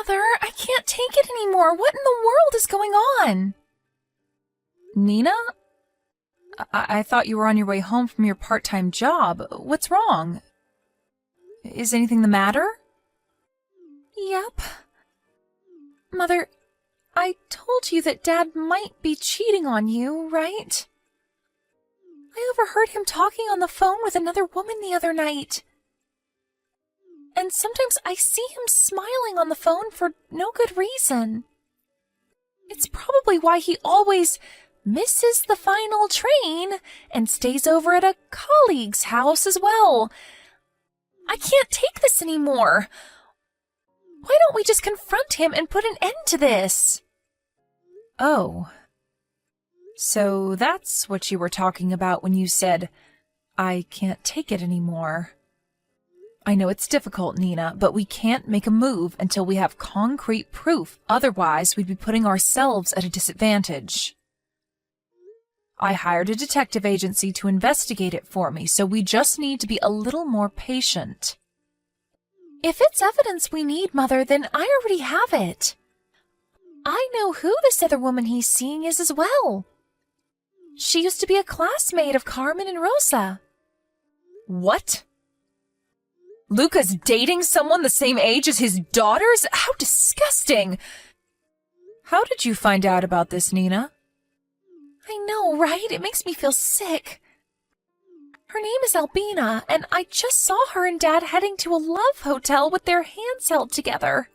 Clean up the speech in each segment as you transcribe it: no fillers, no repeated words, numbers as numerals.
Mother, I can't take it anymore. What in the world is going on? Nina? I thought you were on your way home from your part-time job. What's wrong? Is anything the matter? Yep. Mother, I told you that Dad might be cheating on you, right? I overheard him talking on the phone with another woman the other night. And sometimes I see him smiling on the phone for no good reason. It's probably why he always misses the final train and stays over at a colleague's house as well. I can't take this anymore. Why don't we just confront him and put an end to this? Oh. So that's what you were talking about when you said, I can't take it anymore. I know it's difficult, Nina, but we can't make a move until we have concrete proof. Otherwise, we'd be putting ourselves at a disadvantage. I hired a detective agency to investigate it for me, so we just need to be a little more patient. If it's evidence we need, Mother, then I already have it. I know who this other woman he's seeing is as well. She used to be a classmate of Carmen and Rosa. What? Luca's dating someone the same age as his daughters? How disgusting! How did you find out about this, Nina? I know, right? It makes me feel sick. Her name is Albina, and I just saw her and Dad heading to a love hotel with their hands held together.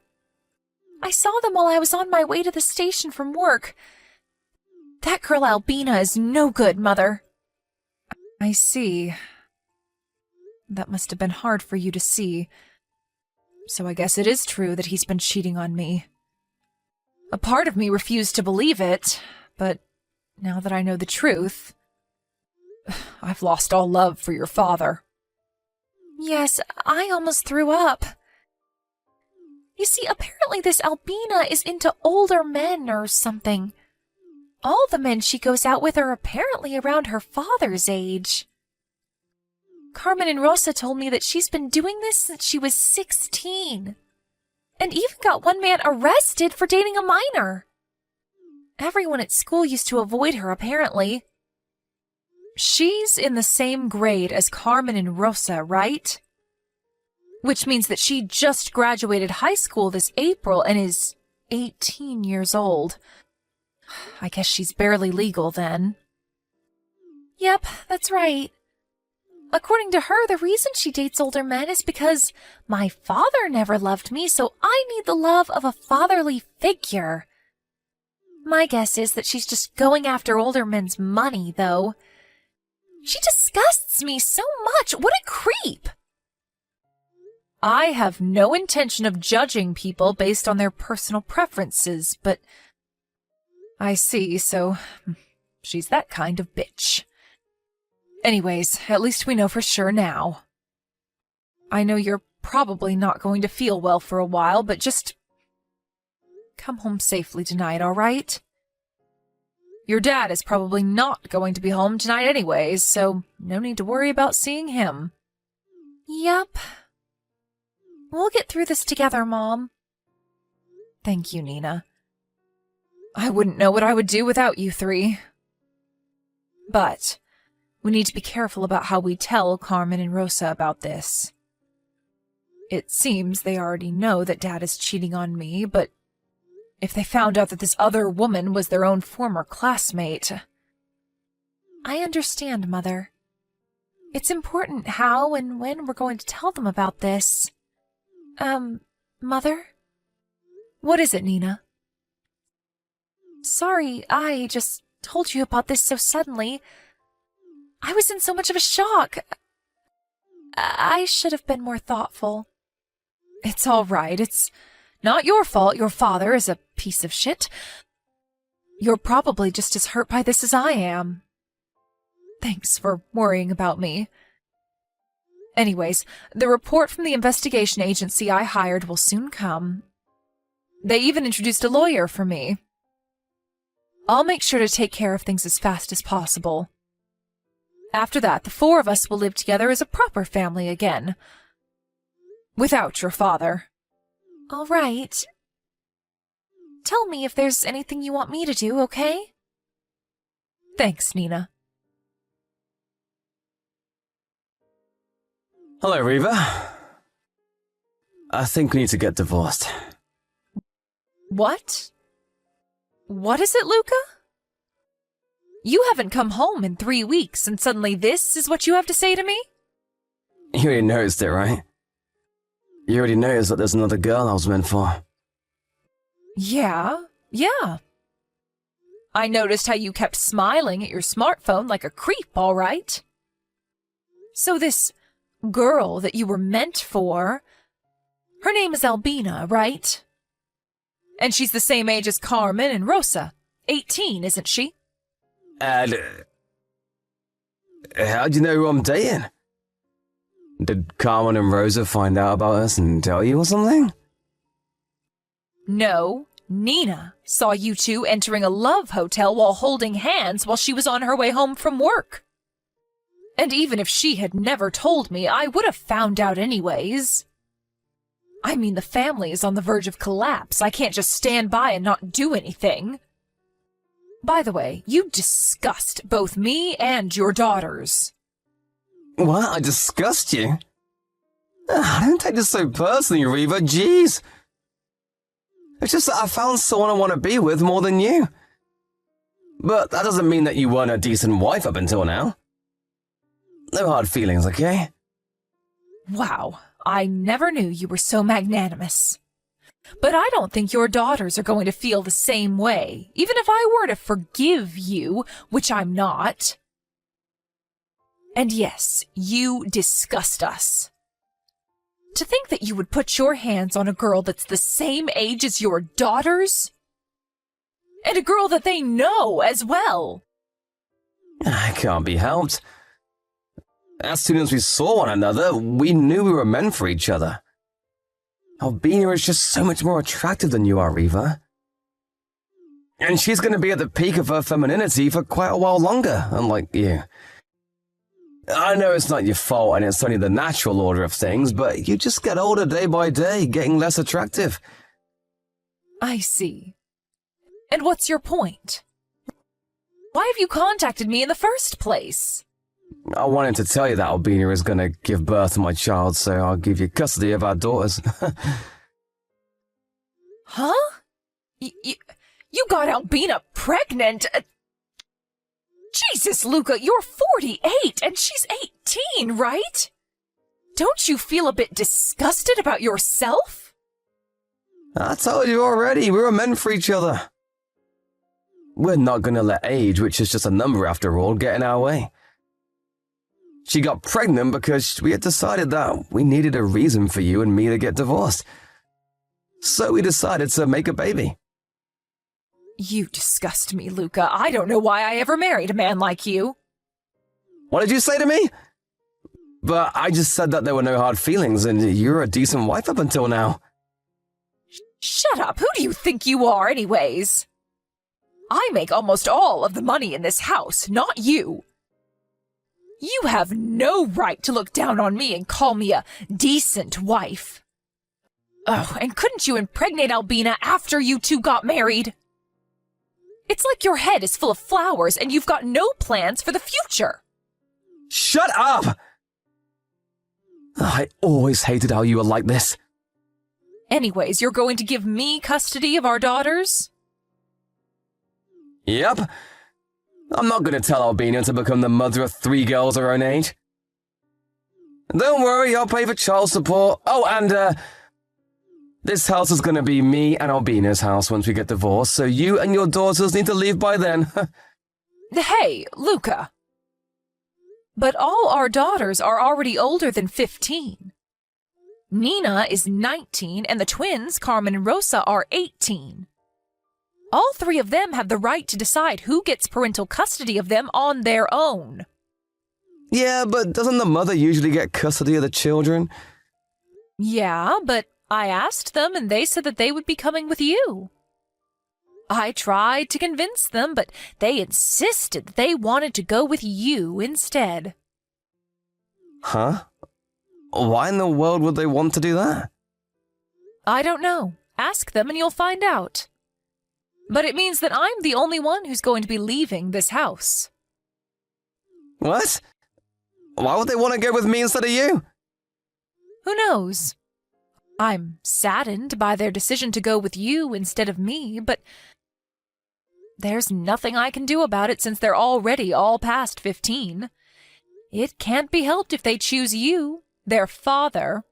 I saw them while I was on my way to the station from work. That girl Albina is no good, Mother. I see. That must have been hard for you to see. So I guess it is true that he's been cheating on me. A part of me refused to believe it, but now that I know the truth, I've lost all love for your father. Yes, I almost threw up. You see, apparently this Albina is into older men or something. All the men she goes out with are apparently around her father's age. Carmen and Rosa told me that she's been doing this since she was 16. And even got one man arrested for dating a minor. Everyone at school used to avoid her, apparently. She's in the same grade as Carmen and Rosa, right? Which means that she just graduated high school this April and is 18 years old. I guess she's barely legal then. Yep, that's right. According to her, the reason she dates older men is because my father never loved me, so I need the love of a fatherly figure. My guess is that she's just going after older men's money, though. She disgusts me so much. What a creep! I have no intention of judging people based on their personal preferences, but I see, so she's that kind of bitch. Anyways, at least we know for sure now. I know you're probably not going to feel well for a while, but just come home safely tonight, all right? Your dad is probably not going to be home tonight anyways, so no need to worry about seeing him. Yep. We'll get through this together, Mom. Thank you, Nina. I wouldn't know what I would do without you three. But we need to be careful about how we tell Carmen and Rosa about this. It seems they already know that Dad is cheating on me, but if they found out that this other woman was their own former classmate... I understand, Mother. It's important how and when we're going to tell them about this. Mother? What is it, Nina? Sorry, I just told you about this so suddenly. I was in so much of a shock. I should have been more thoughtful. It's all right. It's not your fault your father is a piece of shit. You're probably just as hurt by this as I am. Thanks for worrying about me. Anyways, the report from the investigation agency I hired will soon come. They even introduced a lawyer for me. I'll make sure to take care of things as fast as possible. After that, the four of us will live together as a proper family again. Without your father. All right. tell me if there's anything you want me to do, okay? Thanks, Nina. Hello, Reva. I think we need to get divorced. What? What is it, Luca? You haven't come home in 3 weeks, and suddenly this is what you have to say to me? You already noticed it, right? You already noticed that there's another girl I was meant for. Yeah. I noticed how you kept smiling at your smartphone like a creep, all right? So this girl that you were meant for, her name is Albina, right? And she's the same age as Carmen and Rosa. 18, isn't she? And how'd you know who I'm dating? Did Carmen and Rosa find out about us and tell you or something? No, Nina saw you two entering a love hotel while holding hands while she was on her way home from work. And even if she had never told me, I would have found out anyways. I mean, the family is on the verge of collapse. I can't just stand by and not do anything. By the way, you disgust both me and your daughters. What? I disgust you? Don't take this so personally, Reva. Jeez. It's just that I found someone I want to be with more than you. But that doesn't mean that you weren't a decent wife up until now. No hard feelings, okay? Wow, I never knew you were so magnanimous. But I don't think your daughters are going to feel the same way, even if I were to forgive you, which I'm not. And yes, you disgust us. To think that you would put your hands on a girl that's the same age as your daughters? And a girl that they know as well. It can't be helped. As soon as we saw one another, we knew we were meant for each other. Albina is just so much more attractive than you are, Reva. And she's going to be at the peak of her femininity for quite a while longer, unlike you. I know it's not your fault and it's only the natural order of things, but you just get older day by day, getting less attractive. I see. And what's your point? Why have you contacted me in the first place? I wanted to tell you that Albina is going to give birth to my child, so I'll give you custody of our daughters. Huh? You got Albina pregnant? Jesus, Luca, you're 48 and she's 18, right? Don't you feel a bit disgusted about yourself? I told you already, we were meant for each other. We're not going to let age, which is just a number after all, get in our way. She got pregnant because we had decided that we needed a reason for you and me to get divorced. So we decided to make a baby. You disgust me, Luca. I don't know why I ever married a man like you. What did you say to me? But I just said that there were no hard feelings and you're a decent wife up until now. Shut up. Who do you think you are anyways? I make almost all of the money in this house, not you. You have no right to look down on me and call me a decent wife. Oh, and couldn't you impregnate Albina after you two got married? It's like your head is full of flowers and you've got no plans for the future. Shut up! I always hated how you were like this. Anyways, you're going to give me custody of our daughters? Yep. I'm not going to tell Albina to become the mother of 3 girls her own age. Don't worry, I'll pay for child support. Oh, and, this house is going to be me and Albina's house once we get divorced, so you and your daughters need to leave by then. Hey, Luca. But all our daughters are already older than 15. Nina is 19 and the twins, Carmen and Rosa, are 18. All 3 of them have the right to decide who gets parental custody of them on their own. Yeah, but doesn't the mother usually get custody of the children? Yeah, but I asked them and they said that they would be coming with you. I tried to convince them, but they insisted that they wanted to go with you instead. Huh? Why in the world would they want to do that? I don't know. Ask them and you'll find out. But it means that I'm the only one who's going to be leaving this house. What? Why would they want to go with me instead of you? Who knows? I'm saddened by their decision to go with you instead of me, but there's nothing I can do about it since they're already all past 15. It can't be helped if they choose you, their father.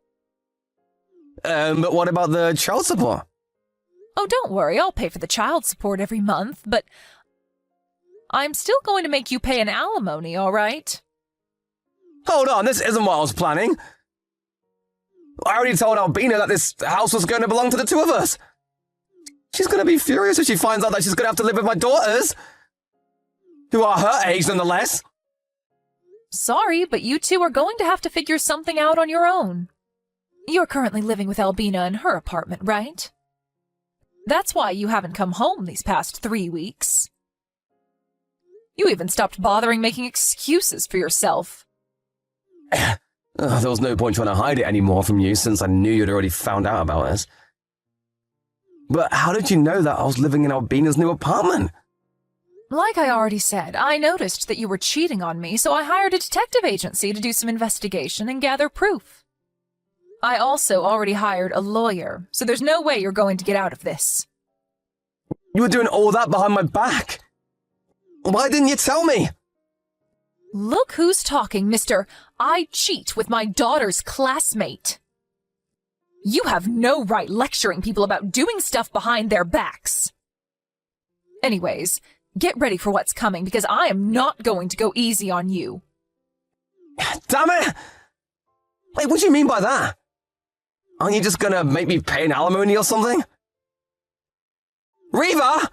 But what about the child support? Oh, don't worry, I'll pay for the child support every month, but I'm still going to make you pay an alimony, all right? Hold on, this isn't what I was planning. I already told Albina that this house was going to belong to the two of us. She's going to be furious if she finds out that she's going to have to live with my daughters, who are her age nonetheless. Sorry, but you two are going to have to figure something out on your own. You're currently living with Albina in her apartment, right? That's why you haven't come home these past 3 weeks. You even stopped bothering making excuses for yourself. There was no point trying to hide it anymore from you since I knew you'd already found out about us. But how did you know that I was living in Albina's new apartment? Like I already said, I noticed that you were cheating on me, so I hired a detective agency to do some investigation and gather proof. I also already hired a lawyer, so there's no way you're going to get out of this. You were doing all that behind my back. Why didn't you tell me? Look who's talking, mister. I cheat with my daughter's classmate. You have no right lecturing people about doing stuff behind their backs. Anyways, get ready for what's coming because I am not going to go easy on you. Damn it! Wait, what do you mean by that? Aren't you just gonna make me pay an alimony or something? Reva!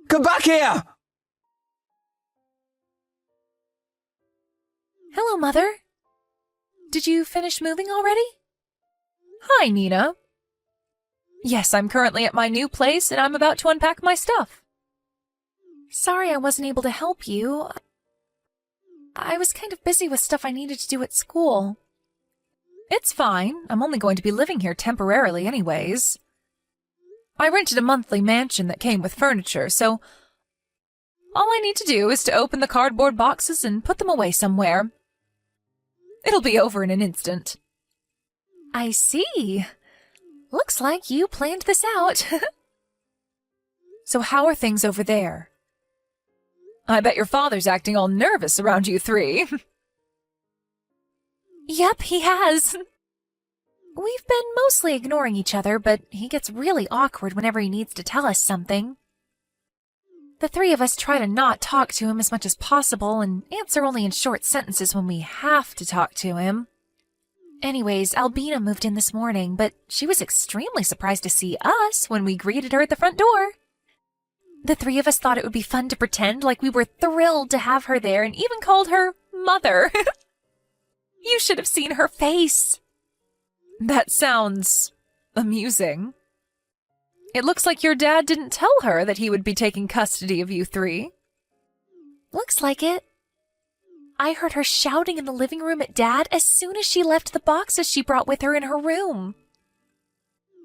Come back here! Hello, Mother. Did you finish moving already? Hi, Nina. Yes, I'm currently at my new place and I'm about to unpack my stuff. Sorry I wasn't able to help you. I was kind of busy with stuff I needed to do at school. It's fine. I'm only going to be living here temporarily anyways. I rented a monthly mansion that came with furniture, so all I need to do is to open the cardboard boxes and put them away somewhere. It'll be over in an instant. I see. Looks like you planned this out. So how are things over there? I bet your father's acting all nervous around you three. Yep, he has. We've been mostly ignoring each other, but he gets really awkward whenever he needs to tell us something. The three of us try to not talk to him as much as possible and answer only in short sentences when we have to talk to him. Anyways, Albina moved in this morning, but she was extremely surprised to see us when we greeted her at the front door. The three of us thought it would be fun to pretend like we were thrilled to have her there and even called her Mother. You should have seen her face. That sounds amusing. It looks like your dad didn't tell her that he would be taking custody of you three. Looks like it. I heard her shouting in the living room at Dad as soon as she left the boxes she brought with her in her room.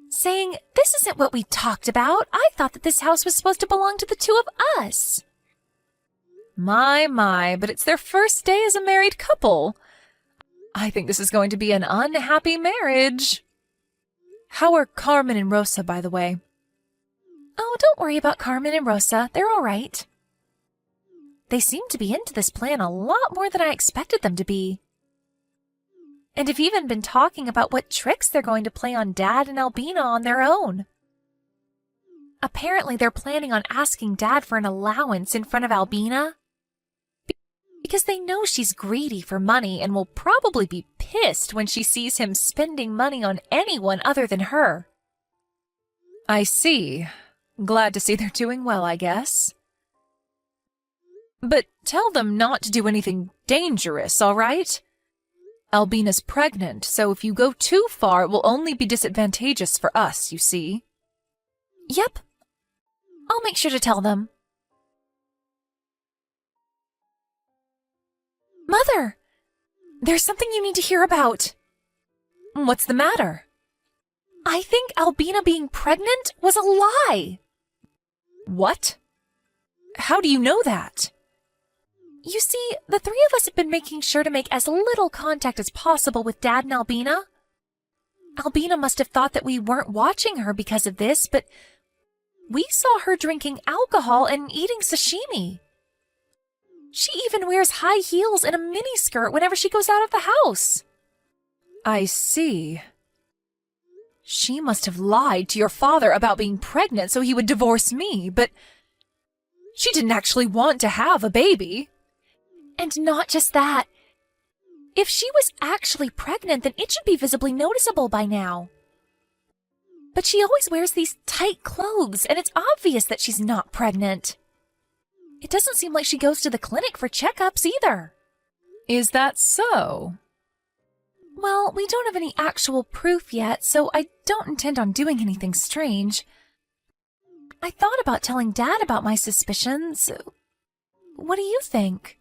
Saying, "This isn't what we talked about. I thought that this house was supposed to belong to the two of us." My, but it's their first day as a married couple. I think this is going to be an unhappy marriage. How are Carmen and Rosa, by the way? Oh, don't worry about Carmen and Rosa. They're all right. They seem to be into this plan a lot more than I expected them to be. And have even been talking about what tricks they're going to play on Dad and Albina on their own. Apparently they're planning on asking Dad for an allowance in front of Albina, because they know she's greedy for money and will probably be pissed when she sees him spending money on anyone other than her. I see. Glad to see they're doing well, I guess. But tell them not to do anything dangerous, all right? Albina's pregnant, so if you go too far, it will only be disadvantageous for us, you see. Yep. I'll make sure to tell them. Mother! There's something you need to hear about. What's the matter? I think Albina being pregnant was a lie. What? How do you know that? You see, the three of us have been making sure to make as little contact as possible with Dad and Albina. Albina must have thought that we weren't watching her because of this, but we saw her drinking alcohol and eating sashimi. She even wears high heels and a miniskirt whenever she goes out of the house. I see. She must have lied to your father about being pregnant so he would divorce me, but she didn't actually want to have a baby. And not just that. If she was actually pregnant, then it should be visibly noticeable by now. But she always wears these tight clothes, and it's obvious that she's not pregnant. It doesn't seem like she goes to the clinic for checkups either. Is that so? Well, we don't have any actual proof yet, so I don't intend on doing anything strange. I thought about telling Dad about my suspicions. What do you think?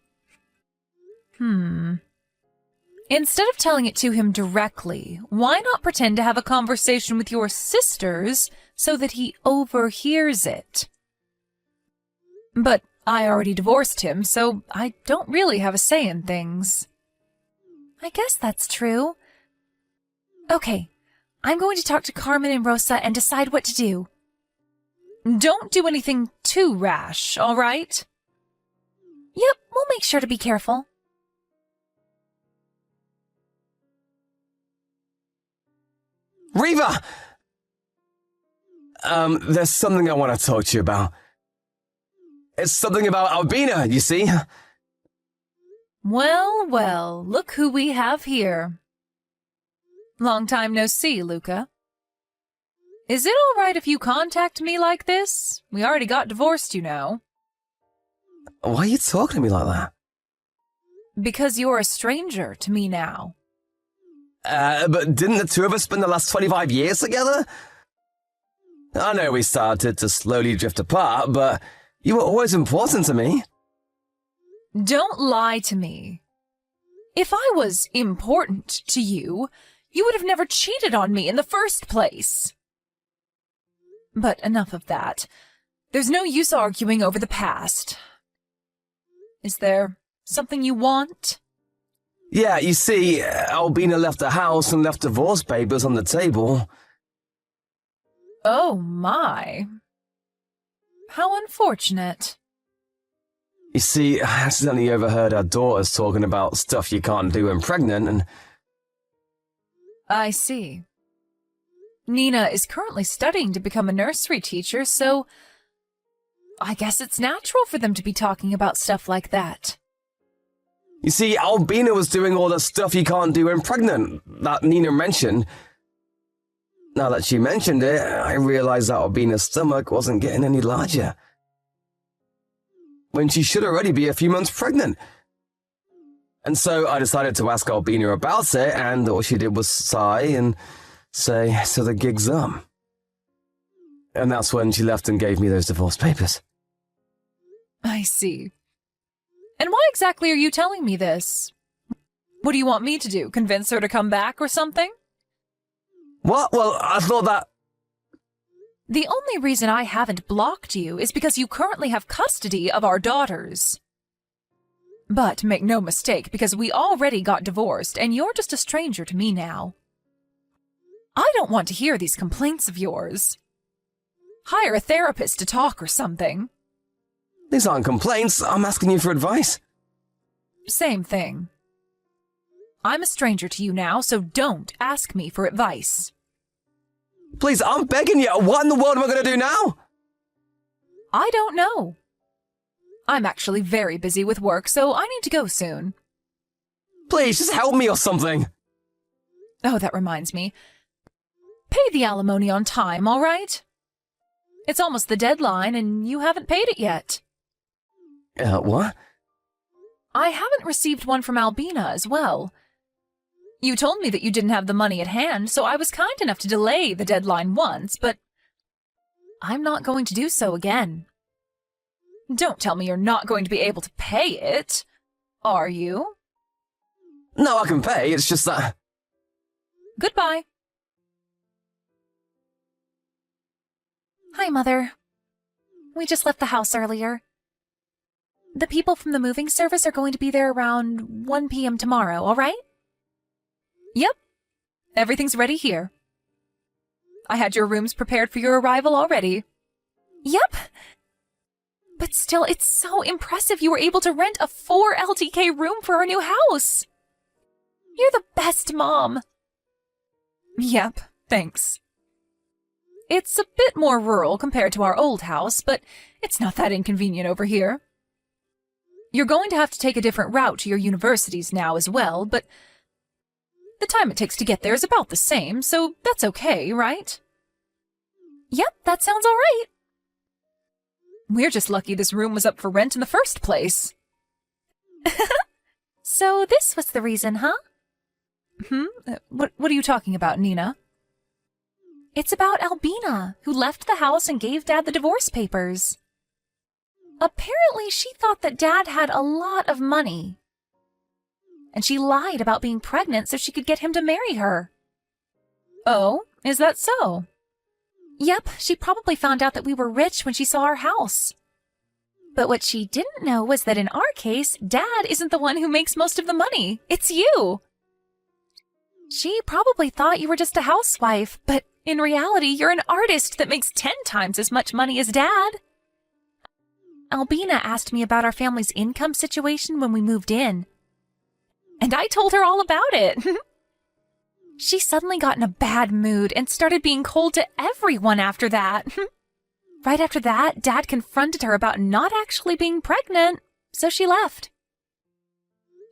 Instead of telling it to him directly, why not pretend to have a conversation with your sisters so that he overhears it? But I already divorced him, so I don't really have a say in things. I guess that's true. Okay, I'm going to talk to Carmen and Rosa and decide what to do. Don't do anything too rash, all right? Yep, we'll make sure to be careful. Riva! There's something I want to talk to you about. It's something about Albina, you see? Well, well, look who we have here. Long time no see, Luca. Is it all right if you contact me like this? We already got divorced, you know. Why are you talking to me like that? Because you're a stranger to me now. But didn't the two of us spend the last 25 years together? I know we started to slowly drift apart, but you were always important to me. Don't lie to me. If I was important to you, you would have never cheated on me in the first place. But enough of that. There's no use arguing over the past. Is there something you want? Yeah, you see, Albina left the house and left divorce papers on the table. Oh my. How unfortunate. You see, I accidentally overheard our daughters talking about stuff you can't do when pregnant, and... I see. Nina is currently studying to become a nursery teacher, so I guess it's natural for them to be talking about stuff like that. You see, Albina was doing all the stuff you can't do when pregnant, that Nina mentioned. Now that she mentioned it, I realized that Albina's stomach wasn't getting any larger, when she should already be a few months pregnant. And so I decided to ask Albina about it, and all she did was sigh and say, so the gig's up. And that's when she left and gave me those divorce papers. I see. And why exactly are you telling me this? What do you want me to do? Convince her to come back or something? What? Well, I thought that... The only reason I haven't blocked you is because you currently have custody of our daughters. But make no mistake, because we already got divorced and you're just a stranger to me now. I don't want to hear these complaints of yours. Hire a therapist to talk or something. These aren't complaints, I'm asking you for advice. Same thing. I'm a stranger to you now, so don't ask me for advice. Please, I'm begging you, what in the world am I going to do now? I don't know. I'm actually very busy with work, so I need to go soon. Please, just help me or something. Oh, that reminds me. Pay the alimony on time, all right? It's almost the deadline, and you haven't paid it yet. What? I haven't received one from Albina as well. You told me that you didn't have the money at hand, so I was kind enough to delay the deadline once, but I'm not going to do so again. Don't tell me you're not going to be able to pay it, are you? No, I can pay, it's just that... Goodbye. Hi, Mother. We just left the house earlier. The people from the moving service are going to be there around 1 p.m. tomorrow, all right? Yep. Everything's ready here. I had your rooms prepared for your arrival already. Yep. But still, it's so impressive you were able to rent a 4 LTK room for our new house. You're the best mom. Yep, thanks. It's a bit more rural compared to our old house, but it's not that inconvenient over here. You're going to have to take a different route to your universities now as well, but the time it takes to get there is about the same, so that's okay, right? Yep, that sounds all right. We're just lucky this room was up for rent in the first place. So this was the reason, huh? What are you talking about, Nina? It's about Albina, who left the house and gave Dad the divorce papers. Apparently, she thought that Dad had a lot of money. And she lied about being pregnant so she could get him to marry her. Oh, is that so? Yep, she probably found out that we were rich when she saw our house. But what she didn't know was that in our case, Dad isn't the one who makes most of the money. It's you. She probably thought you were just a housewife, but in reality, you're an artist that makes 10 times as much money as Dad. Albina asked me about our family's income situation when we moved in. And I told her all about it. She suddenly got in a bad mood and started being cold to everyone after that. Right after that, Dad confronted her about not actually being pregnant, so she left.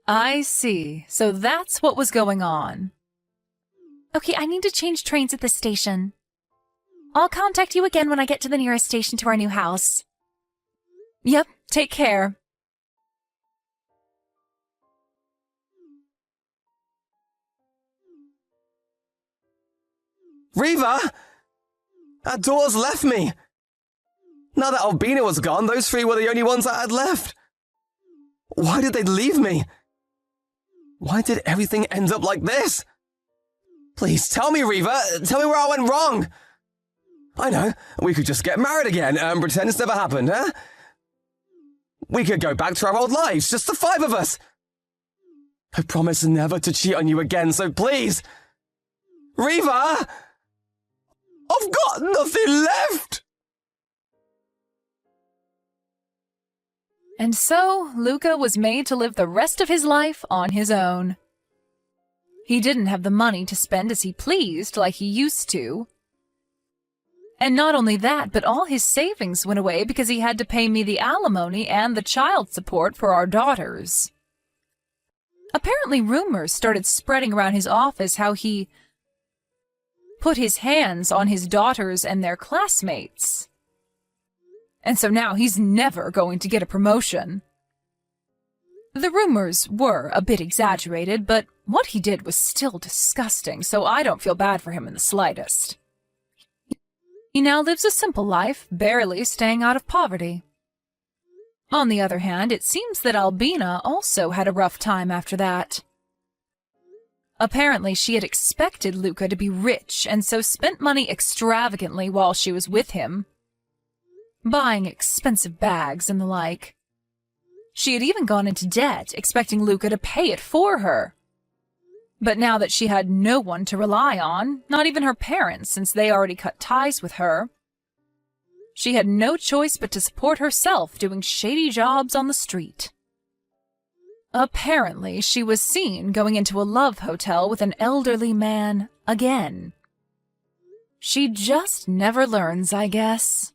I see. So that's what was going on. Okay, I need to change trains at this station. I'll contact you again when I get to the nearest station to our new house. Yep, take care. Riva! Our daughters left me! Now that Albina was gone, those 3 were the only ones I had left. Why did they leave me? Why did everything end up like this? Please, tell me, Riva. Tell me where I went wrong. I know, we could just get married again and pretend it's never happened, huh? We could go back to our old lives, just the 5 of us. I promise never to cheat on you again, so please. Riva! I've got nothing left! And so, Luca was made to live the rest of his life on his own. He didn't have the money to spend as he pleased like he used to. And not only that, but all his savings went away because he had to pay me the alimony and the child support for our daughters. Apparently rumors started spreading around his office how he put his hands on his daughters and their classmates. And so now he's never going to get a promotion. The rumors were a bit exaggerated, but what he did was still disgusting, so I don't feel bad for him in the slightest. He now lives a simple life, barely staying out of poverty. On the other hand, it seems that Albina also had a rough time after that. Apparently, she had expected Luca to be rich and so spent money extravagantly while she was with him, buying expensive bags and the like. She had even gone into debt, expecting Luca to pay it for her. But now that she had no one to rely on, not even her parents since they already cut ties with her, she had no choice but to support herself doing shady jobs on the street. Apparently, she was seen going into a love hotel with an elderly man again. She just never learns, I guess.